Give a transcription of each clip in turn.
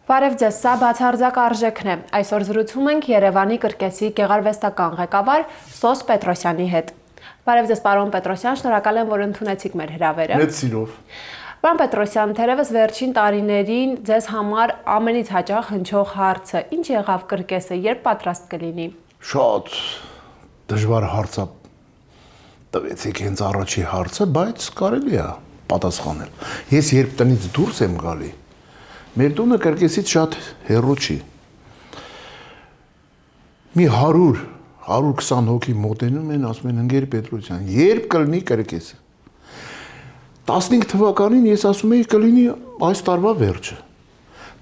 Բարև ձեզ, սա բացարձակ արժեքն է։ Այսօր զրուցում ենք Երևանի կրկեսի գեղարվեստական ղեկավար Սոս Պետրոսյանի հետ։ Բարև ձեզ, պարոն Պետրոսյան, շնորհակալ եմ, որ ընդունեցիք մեր հրավերը։ Մեծ սիրով։ Պարոն Պետրոսյան, թերևս վերջին տարիներին ձեզ համար ամենից հաճախ հնչող հարցը՝ ինչ եղավ կրկեսը, երբ պատրաստ կլինի։ Շատ դժվար հարց է։ Տվեցիք հենց առաջի հարցը, բայց կարելի է պատասխանել։ Ես երբ տնից դուրս եմ գալի, մեր տունը կրկեսից շատ հեռու չի։ Մի 100-120 հոգի մոտենում են, ասում են ընկեր Պետրոսյան, երբ կլինի կրկեսը։ 15 թվականին ես ասում էի կլինի այս տարվա վերջը։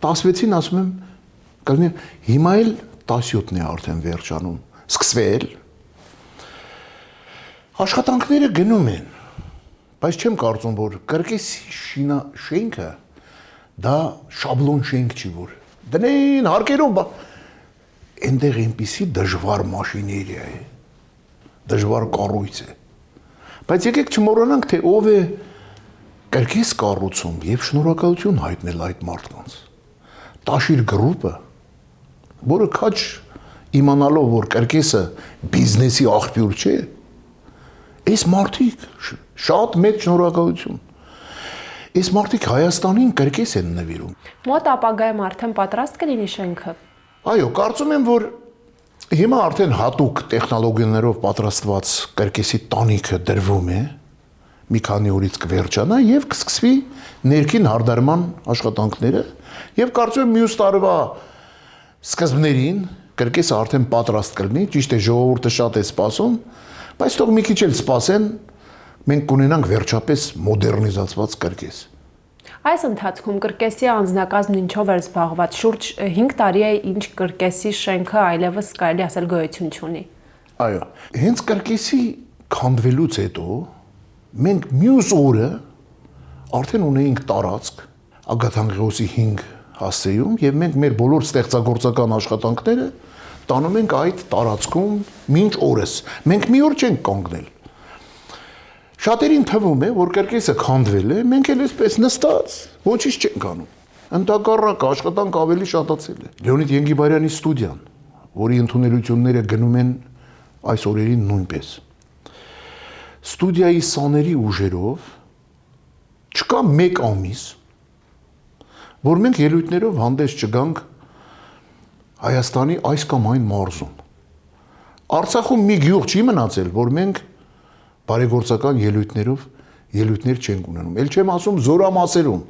16-ին ասում եմ կլինի, հիմա էլ 17-ն է արդեն վերջանում, սկսվել։ Աշխատանքները գնում են, բայց չեմ կարծում, որ կրկեսի շենքը դա շաբլոն շենք չի, որ դնեն հարկերով, այնտեղ այնպիսի դժվար մաշիներիա է, դժվար կառույց է, բայց եկեք չմոռանանք, թե ով է կրկես կառուցում և շնորհակալություն հայտնել այդ մարդկանց, Տաշիր գրուպը, որը քաչ իմանալով, որ կրկեսը բիզնեսի աղբյուր չէ, այս մարդիկ շատ մեծ շնորհակալություն, այս մարդիկ Հայաստանին կրկես են նվիրում։ Մոտ ապագայում արդեն պատրաստ կլինի շենքը։ Այո, կարծում եմ, որ հիմա արդեն հատուկ տեխնոլոգիաներով պատրաստված կրկեսի տանիքը դրվում է, մի քանի օրից կվերջանա և կսկսվի ներքին հարդարման աշխատանքները, և կարծում եմ մյուս տարվա սկզբներին կրկեսը արդեն պատրաստ կլինի, ճիշտ է ժողովուրդը շատ է սպասում, բայց թող մի քիչ էլ սպասեն, մենք կունենանք վերջապես մոդեռնիզացված կրկես։ Այս ընթացքում կրկեսի անձնակազմն ինչով էր զբաղված, շուրջ 5 տարի է ինչ կրկեսի շենքը այլևս կարելի ասել գոյություն չունի։ Այո, հենց կրկեսի քանդվելուց հետո մենք մյուս օրը արդեն ունեինք տարածք Ագաթանկղեոսի 5 հասցեում և մենք մեր բոլոր ստեղծագործական աշխատանքները տանում ենք այդ տարածքում մինչ օրս։ Մենք մի օր չենք կանգնել։ Շատերին թվում է, որ կրկեսը քանդվել է, մենք էլ այսպես նստած, ոչինչ չենք անում։ Ընդհակառակը աշխատանք ավելի շատացել է։ Լեոնիդ Ենգիբարյանի ստուդիան, որի ընդունելությունները գնում են այս օրերին նույնպես։ Ստուդիայի սաների ուժերով չկա մեկ ամիս, որ մենք ելույթներով հանդես չգանք Հայաստանի այս կամ այն մարզում։ Արցախում մի գյուղ չի մնացել, որ մենք բարեգործական ելույթներ չենք ունենում։ Էլ չեմ ասում զորամասերում։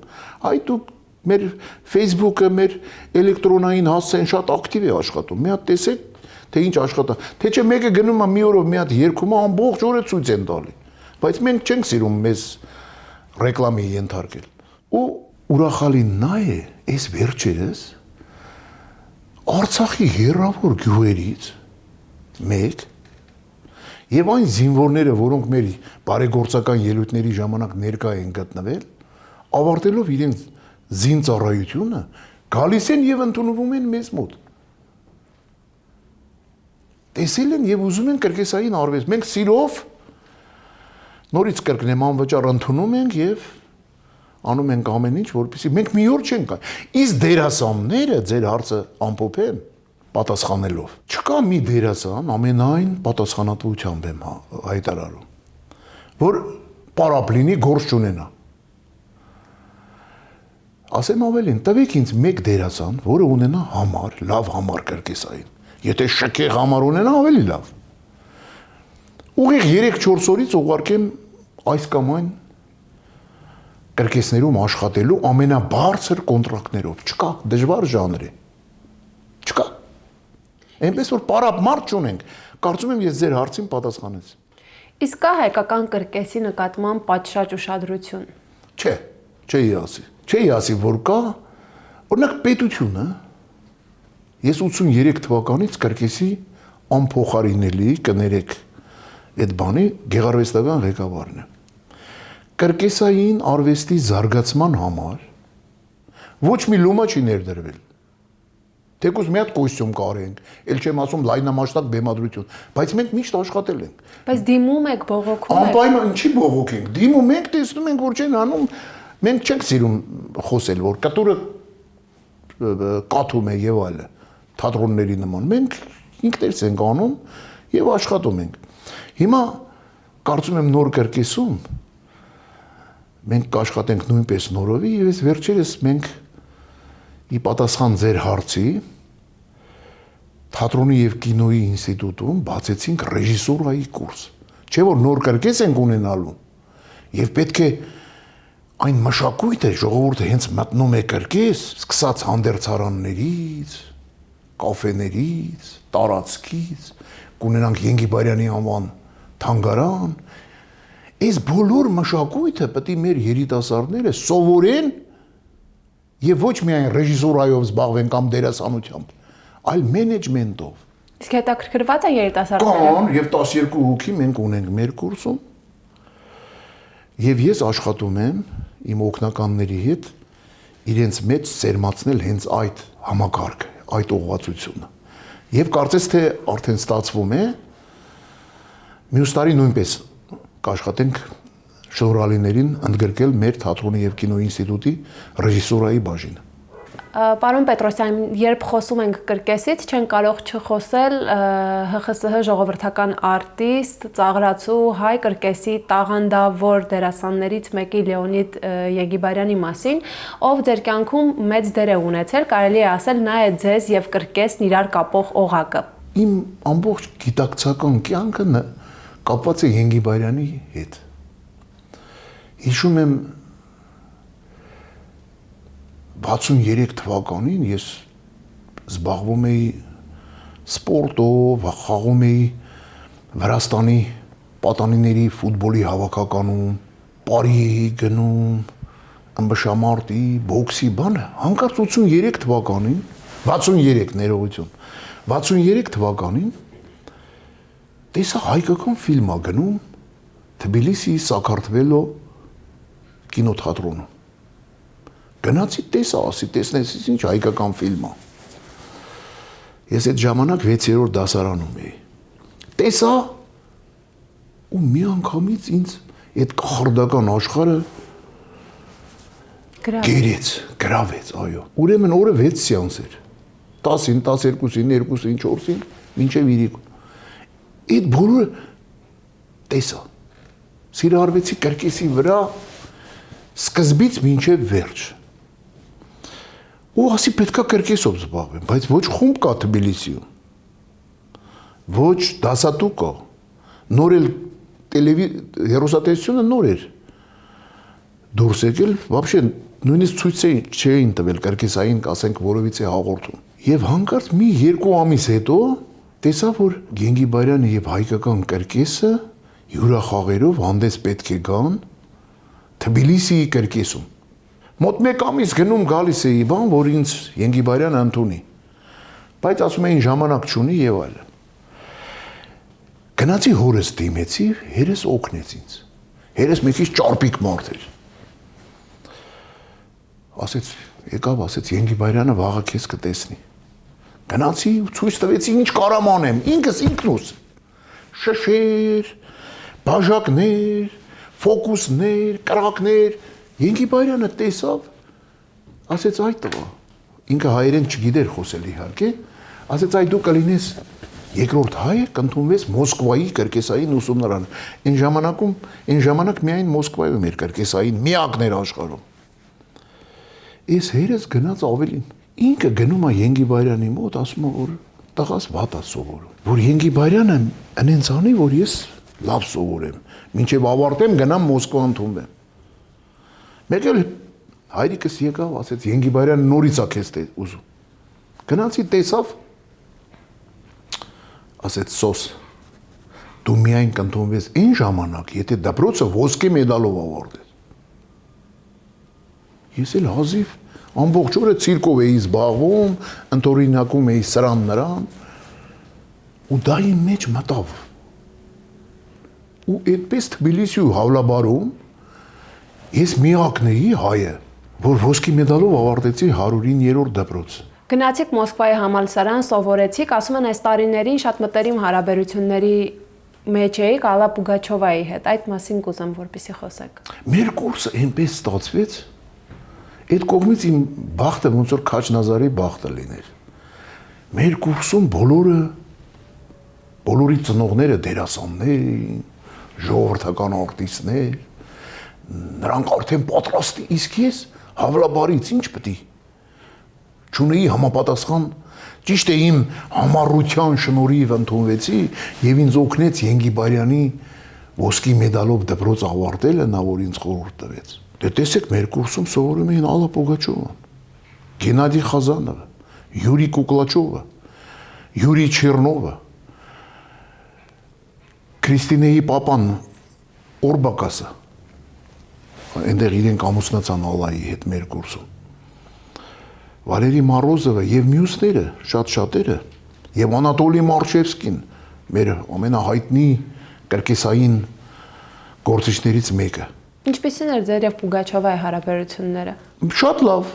Այ դուք մեր Facebook-ը, մեր էլեկտրոնային հասցեն շատ ակտիվ է աշխատում։ Մի հատ տեսեք, թե ինչ աշխատա։ Թե չէ մեկը գնում է մի օրով մի հատ երգում է, ամբողջ օրը ցույց են տալի։ Բայց մենք չենք սիրում մեզ ռեկլամի ենթարկել։ Ու ուրախալին նա է, այս վերջերս Արցախի հեռավոր գյուղերից մեկ և այն զինվորները, որոնք մեր բարեգործական ելույթների ժամանակ ներկա են գտնվել, ավարտելով իրենց զինծառայությունը, գալիս են և ընդունվում են մեզ մոտ։ Տեսել են և ուզում են կրկեսային արվեստ։ Մենք սիրով նորից կրկնեմ անվճար ընդունում ենք և անում ենք ամեն ինչ, որպեսզի մենք մի օր չենք կան։ Իսկ դերասանները ձեր հարցը ամփոփեմ պատասխանելով։ Չկա մի դերասան, ամենայն պատասխանատվությամբ եմ հայտարարում, որ պարապ լինի, գործ չունենա։ Ասեմ ավելին, տվեք ինձ մեկ դերասան, որը ունենա համար, լավ համար կրկեսային։ Եթե շքեղ համար ունենա, ավելի լավ։ Ուղիղ 3-4 օրից ուղարկեմ այս կամ այն կրկեսներում աշխատելու ամենաբարձր կոնտրակտներով, չկա, դժվար ժանր է, չկա, այնպես որ պարապ մարդ չունենք, կարծում եմ ես ձեր հարցին պատասխանեցի։ Իսկ կա հայկական կրկեսի նկատմամբ պատշաճ ուշադրություն։ Չէի ասի, որ կա, օրինակ պետությունը, ես 83 թվականից կրկեսի անփոխարինելի, կներեք այդ բանի, գեղարվեստական ղեկավարն է։ Կրկեսային արվեստի զարգացման համար ոչ մի լումա չի ներդրվել։ Թեկուզ մի հատ կոստյում կարենք, էլ չեմ ասում լայնամասշտաբ բեմադրություն, բայց մենք միշտ աշխատել ենք։ Բայց դիմում եք, բողոքում եք։ Անպայման ինչի բողոք ենք։ Դիմում ենք, տեսնում ենք, որ չեն անում, մենք չենք սիրում խոսել, որ կտուրը կաթում է եւ այլը, թատրոնների նման։ Մենք ինքներս ենք անում եւ աշխատում ենք։ Հիմա կարծում եմ նոր կրկեսում մենք կաշխատենք նույնպես նորովի եւ այս վերջերս մենք ի պատասխան ձեր հարցի թատրոնի եւ կինոյի ինստիտուտում բացեցինք ռեժիսուրայի կուրս։ Չէ՞ որ նոր կրկես ենք ունենալու եւ պետք է այն մշակույթը ժողովուրդը հենց մտնում է կրկես, սկսած հանդերձարաններից, կաֆեներից, տարածքից, կունենանք Ենգիբարյանի անվան թանգարան, այս բոլոր մշակույթը պետք է մեր երիտասարդները սովորեն եւ ոչ միայն ռեժիսուրայով զբաղվեն կամ դերասանությամբ, այլ մենեջմենտով։ Իսկ հետաքրքրված են երիտասարդները։ Կան եւ 12 հոգի մենք ունենք մեր կուրսում։ Եվ ես աշխատում եմ իմ օգնականների հետ իրենց մեջ սերմացնել հենց այդ համակարգը, այդ ուղղվածությունը։ Եվ կարծես թե արդեն ստացվում է, մյուս տարի նույնպես կաշխատենք շնորհալիներին ընդգրկել մեր թատրոնի եւ կինոյի ինստիտուտի ռեժիսուրայի բաժինը։ Պարոն Պետրոսյան, երբ խոսում ենք կրկեսից, չեն կարող չխոսել ՀԽՍՀ ժողովրդական արտիստ, ծաղրացու հայ կրկեսի տաղանդավոր դերասաններից մեկի Լեոնիդ Ենգիբարյանի մասին, ով ձեր կյանքում մեծ դեր է ունեցել, կարելի է ասել նա է ձեզ եւ կրկեսն իրար կապող օղակը։ Իմ ամբողջ գիտակցական կյանքը կապված է Ենգիբարյանի հետ։ Հիշում եմ 63 թվականին ես զբաղվում էի սպորտով, խաղում էի Վրաստանի պատանիների ֆուտբոլի հավաքականում, Պարի էի գնում, ըմբշամարտի, բոքսի բան, հանկարծ 83 թվականին, 63 ներողություն, 63 թվականին տեսա հայկական ֆիլմ ա գնում Թբիլիսի Սաքարթվելո կինոթատրոնում։ Գնացի տեսա, ասի տեսնես ինչ հայկական ֆիլմ ա։ Ես այդ ժամանակ 6-րդ դասարանում էի։ Տեսա ու մի անգամից ինձ այդ կախարդական աշխարհը գրավեց, այո։ Ուրեմն օրը 6 սեանս էր։ 10-ին, 12-ին, 2-ին, 4-ին, մինչև իրիկուն։ Այդ բոլորը տեսա։ Սիրահարվեցի կրկեսի վրա սկզբից մինչև վերջ։ Ու ասի պետքա կրկեսով զբաղվեմ, բայց ոչ խումբ կա Թբիլիսիում, ոչ դասատու կա, նոր էլ հեռուստատեսությունը նոր էր դուրս եկել, вообще նույնիսկ ցույց չէին տվել կրկեսային, ասենք որովից է հաղորդում։ Եվ հանկարծ մի 2 ամիս հետո տեսա, որ Ենգիբարյանը եւ հայկական կրկեսը հյուրախաղերով հանդես պետք է գան Թբիլիսիի կրկեսում։ Մոտ 1 ամիս գնում գալիս էի բան, որ ինձ Ենգիբարյանը ընդունի։ Բայց ասում էին ժամանակ չունի եւ այլն։ Գնացի հորս դիմեցի, հերս օգնեց ինձ։ Հերս մի քիչ ճարպիկ մարդ էր։ Ասեց, եկավ, ասեց Ենգիբարյանը վաղը քեզ կտեսնի։ Գնացի ու ցույց տվեցի ինչ կարամ անեմ, ինքնուս։ Շշեր, բաժակներ, ֆոկուսներ, կրակներ, Ենգիբարյանը տեսավ, ասեց այդ տղա, ինքը հայերեն չգիտեր խոսել իհարկե, ասեց այ դու կլինես երկրորդ հայը կընդունվես Մոսկվայի կրկեսային ուսումնարանը։ Այն ժամանակ միայն Մոսկվայում էր կրկեսային միակն էր աշխարհում։ Այս հերս գնաց ավելին, ինքը գնում է Ենգիբարյանի մոտ, ասում է որ տղաս վատ է սովորում, որ Ենգիբարյանը այնց անի, որ ես լավ սովորեմ, մինչև ավարտեմ գնամ Մոսկվա ընդունվեմ։ Մեկ էլ հայրիկս եկավ, ասեց Ենգիբարյանը նորից է քեզ ուզում։ Գնացի տեսավ, ասեց սոս, դու միայն կընդունվես այն ժամանակ, եթե դպրոցը ոսկե մեդալով ավարտես։ Ես էլ հազիվ ամբողջ օրը ցիրկով էի զբաղվում, ընտորինակում էի սրան նրան, ու դա իմ մեջ մտավ։ Ու այդպես Թբիլիսիու Հավլաբարում ես միակն էի հայը, որ ոսկի մեդալով ավարտեցի 109-րդ դպրոց։ Գնացիք Մոսկվայի համալսարան, սովորեցիք, ասում են այս տարիներին շատ մտերիմ հարաբերությունների մեջ էիք Ալլա Պուգաչովայի հետ, այդ մասին կուզեմ որպեսզի խոսեք։ Մեր կուրսը այնպես ստացվեց, Այդ կողմից իմ բախտը ոնց որ Քաչնազարի բախտը լիներ։ Մեր կուրսում բոլորի ծնողները դերասաններ էին, ժողովրդական արտիստներ, նրանք արդեն պատրաստ, իսկ ես հավլաբարից ինչ պետք է չունեի համապատասխան, ճիշտ է իմ համառության շնորհիվ ընդունվեցի եւ ինձ օգնեց Ենգիբարյանի ոսկի մեդալով դպրոց ավարտելը, նա որ ինձ խորհուրդ տվեց։ Դե տեսեք, մեր կուրսում սովորում էին Ալլա Պուգաչովան, Գենադի Խազանովը, Յուրի Կուկլաչովը, Յուրի Չեռնովը, Քրիստինեի պապան Օրբակասը, այնտեղ իրենք ամուսնացան Ալլայի հետ մեր կուրսում, Վալերի Մարոզովը եւ մյուսները, շատ-շատերը, եւ Անատոլի Մարշևսկին, մեր ամենահայտնի կրկեսային գործիչներից մեկը։ Ինչպիսին էր ձեր եւ Պուգաչովայի հարաբերությունները։ Շատ լավ,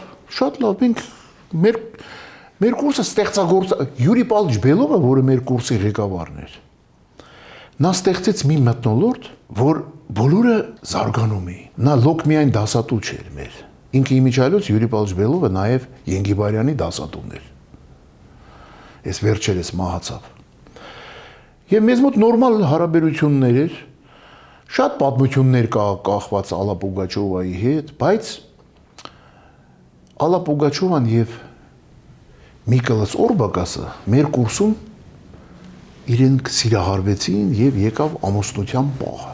մեր կուրսը ստեղծագործ Յուրի Պալիչ Բելովը, որը մեր կուրսի ղեկավարն էր, նա ստեղծեց մի մթնոլորտ, որ բոլորը զարգանում էին։ Նա լոկ միայն դասատու չէր մեր։ Ինքը իմիջիայլոց Յուրի Պալիչ Բելովը նաև Ենգիբարյանի դասատուն էր։ Այս վերջերս մահացավ։ Եվ մեզ մոտ նորմալ հարաբերություններ էր, շատ պատմություններ կա կախված Ալլա Պուգաչովայի հետ, բայց Ալլա Պուգաչովան եւ Նիկոլաս Օրբակասը մեր կուրսում իրենք սիրահարվեցին եւ եկավ ամուսնության պահը։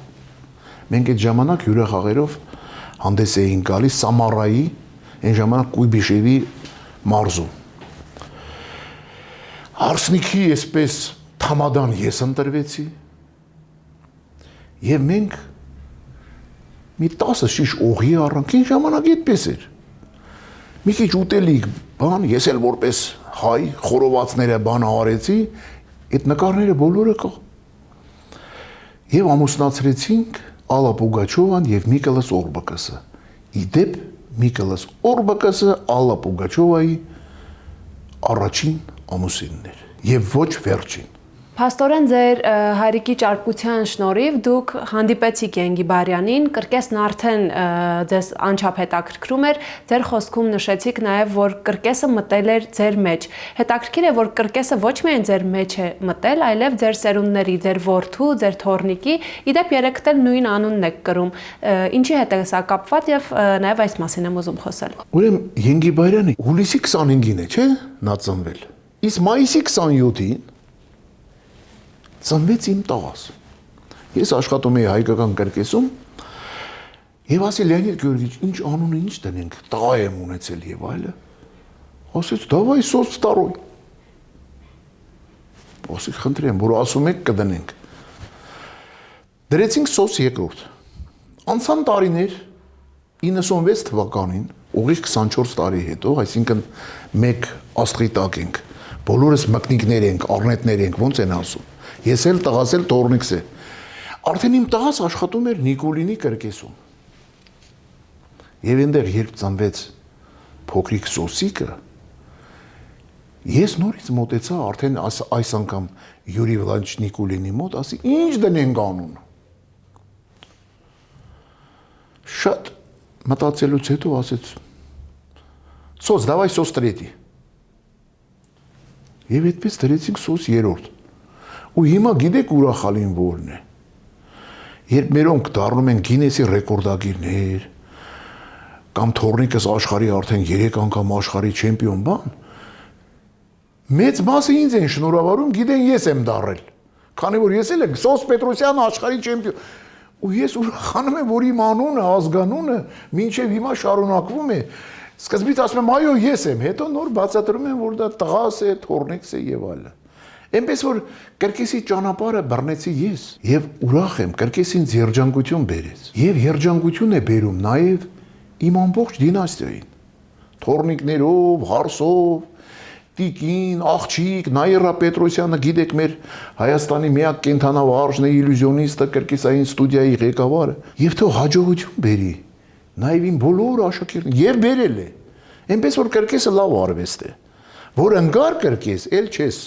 Մենք այդ ժամանակ հյուրախաղերով հանդես էին գալիս Սամարայի, այն ժամանակ Կույբիշևի մարզում։ Արսնիքի այսպես թամադան ես ընտրվեցի եւ մենք մի 10 շիշ օղի առանք, այն ժամանակ այդպես էր։ Մի քիչ ուտելիք, բան, ես էլ որպես հայ խորովածները բանը արեցի, այդ նկարները բոլորը կա։ Եվ ամուսնացրեցինք Ալլա Պուգաչովան եւ Նիկոլաս Օրբակասը։ Իդեպ Նիկոլաս Օրբակասը Ալլա Պուգաչովայի առաջին ամուսինն էր եւ ոչ վերջին։ Փաստորեն ձեր հայրիկի ճարպկության շնորհիվ դուք հանդիպեցիք Ենգիբարյանին, կրկեսն արդեն ձեզ անչափ հետաքրքրում էր, ձեր խոսքում նշեցիք նաև, որ կրկեսը մտել էր ձեր մեջ։ Հետաքրքիր է, որ կրկեսը ոչ միայն ձեր մեջ է մտել, այլև ձեր սերունդների, ձեր որդու, ձեր թոռնիկի, իդեպ երեքդ էլ նույն անունն եք կրում։ Ինչի հետ է սա կապված եւ նաև այս մասին եմ ուզում խոսել։ Ուրեմն Ենգիբարյանը հուլիսի 25-ին է, չէ՞, նա ծնվել։ Իսկ մայիսի 27-ին ծնվեց իմ տղաս։ Ես աշխատում էի հայկական կրկեսում եւ ասի Լեոնիդ Գյորգիչ, ինչ անունը ինչ դնենք, տղա եմ ունեցել եւ այլը։ Ասեց, «Դավայ սոց վտարոյ»։ Ասի, խնդրեմ, որ ասում եք կդնենք։ Դրեցինք սոց երկրորդ։ Անցան տարիներ 96 թվականին, ուղիղ 24 տարի հետո, այսինքն մեկ աստղի տակ ենք, բոլորս մկնիկներ ենք, առնետներ ենք, ոնց են ասում։ Ես էլ տղաս էլ տորնիկս է։ Արդեն իմ տղաս աշխատում էր Նիկոլինի կրկեսում։ Եվ այնտեղ երբ ծնվեց փոքրիկ Սոսիկը, ես նորից մոտեցա արդեն այս անգամ Յուրի Վլադիչ Նիկոլինի մոտ, ասի, ինչ դնենք անուն։ Շատ մտածելուց հետո ասեց, «Սոց, դավայ սոց տրետի»։ Եվ այդպես դրեցինք սոց երրորդ։ Ու հիմա գիտեք ուրախալին որն է։ Երբ մերոնք դառնում են Գինեսի ռեկորդագիրներ, կամ թոռնիկս աշխարհի արդեն 3 անգամ աշխարհի չեմպիոն բան, մեծ մասը ինձ են շնորհավորում, գիտեն ես եմ դառել։ Քանի որ ես էլ եմ Սոս Պետրոսյան աշխարհի չեմպիոն։ Ու ես ուրախանում եմ, որ իմ անունը, ազգանունը մինչև հիմա շարունակվում է։ Սկզբից ասում եմ, այո, ես եմ, հետո նոր բացատրում եմ, որ դա տղաս է, թոռնիկս է եւ այլն։ Այնպես որ կրկեսի ճանապարհը բռնեցի ես եւ ուրախ եմ, կրկեսին երջանկություն բերեց։ Եվ երջանկություն է բերում նաեւ իմ ամբողջ դինաստիային։ Թոռնիկներով, հարսով, Տիկին, աղջիկ, Նաիրա Պետրոսյանը, գիտեք, մեր Հայաստանի միակ կենթանավարժն է, իլյուզիոնիստը, կրկեսային ստուդիայի ղեկավարը, եւ թող հաջողություն բերի նաեւ իմ բոլոր աշակերտներին եւ բերել է։ Այնպես որ կրկեսը լավ արվեստ է, որ ընկար կրկես, էլ չես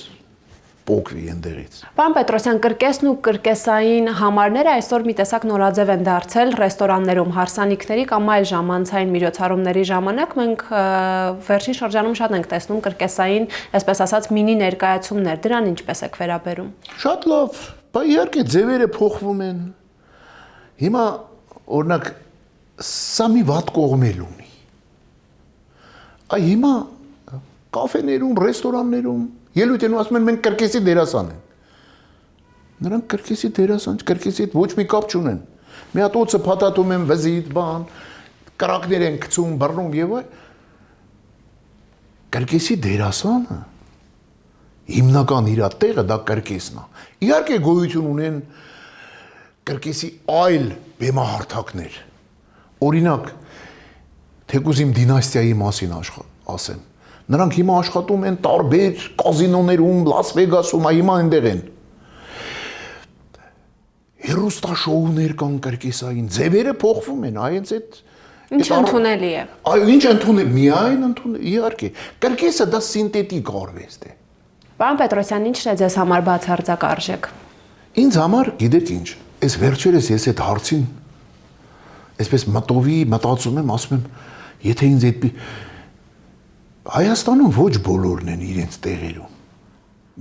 փոկվի այնտեղից։ Պարոն Պետրոսյան, կրկեսն ու կրկեսային համարները այսօր մի տեսակ նորաձև են դարձել ռեստորաններում, հարսանիքների կամ այլ ժամանցային միջոցառումների ժամանակ մենք վերջին շրջանում շատ ենք տեսնում կրկեսային, այսպես ասած, մինի ներկայացումներ, դրան ինչպես եք վերաբերում։ Շատ լավ, բայց իհարկե ձևերը փոխվում են։ Հիմա օրինակ սա մի վատ կողմ էլ ունի։ Այ հիմա կաֆեներում, ռեստորաններում ելույթ են ասում են մենք կրկեսի դերասան են։ Նրանք կրկեսի դերասան, կրկեսի հետ ոչ մի կապ չունեն։ Մի հատ օծը փաթաթում են վզիտ, բան, կրակներ են գցում, բռնում եւ այլ։ Կրկեսի դերասանը հիմնական իր տեղը դա կրկեսն է։ Իհարկե գոյություն ունեն կրկեսի այլ բեմահարթակներ։ Օրինակ, թեկուզ իմ դինաստիայի մասին ասեմ։ Նրանք հիմա աշխատում են տարբեր կազինոներում, Լաս Վեգասում, հիմա այնտեղ են։ Հերոստաշոուներ կան կրկեսային, ձևերը փոխվում են, այնց այդ Ինչ ընդունելի է։ Այո, ինչ ընդունել, միայն ընդունել, իհարկե։ Կրկեսը դա սինթետիկ արվեստ է։ Պարոն Պետրոսյան, ինչն է ձեզ համար բացարձակ արժեք։ Ինձ համար, գիտեք ինչ, այս վերջերս ես այդ հարցին այսպես մտովի մտածում եմ, ասում եմ, եթե ինձ այդ Հայաստանում ոչ բոլորն են իրենց տեղերում։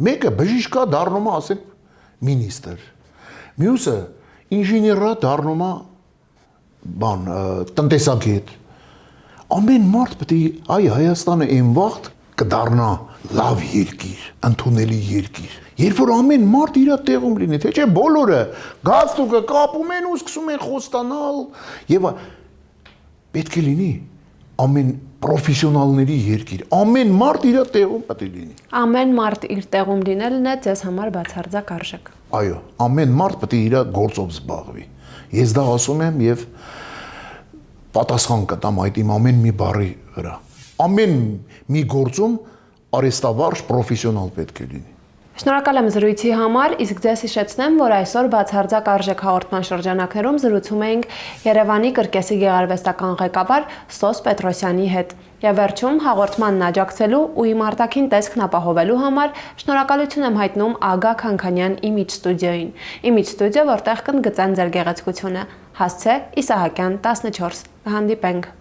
Մեկը բժիշկա դառնում է, ասենք, մինիստր։ Մյուսը ինժեներա դառնում է բան, տնտեսագետ։ Ամեն մարդ պետք է այ Հայաստանը այն վաղ կդառնա լավ երկիր, ընդունելի երկիր։ Երբ որ ամեն մարդ իր տեղում լինի, թե չէ բոլորը գազտուկը կապում են ու սկսում են խոստանալ եւ պետք է լինի ամեն պրոֆեսիոնալների երկիր, ամեն մարդ իր տեղում պետք է լինի։ Ամեն մարդ իր տեղում լինելն է ձեզ համար բացարձակ արժեք։ Այո, ամեն մարդ պետք է իր գործով զբաղվի։ Ես դա ասում եմ եւ պատասխան կտամ այդ իմ ամեն մի բառի վրա։ Ամեն մի գործում արհեստավարժ պրոֆեսիոնալ պետք է լինի։ Շնորհակալ եմ զրույցի համար, իսկ ձեզ հիշեցնեմ, որ այսօր բացարձակ արժեք հաղորդման շրջանակներում զրուցում էինք Երևանի կրկեսի գեղարվեստական ղեկավար Սոս Պետրոսյանի հետ։ Եվ վերջում հաղորդմանն աջակցելու ու իմ արտաքին տեսքն ապահովելու համար շնորհակալություն եմ հայտնում Ագա Քանքանյան Image Studio-ին։ Image Studio, որտեղ կընդգծեն ձեր գեղեցկությունը։ Հասցե Իսահակյան 14։ Կհանդիպենք։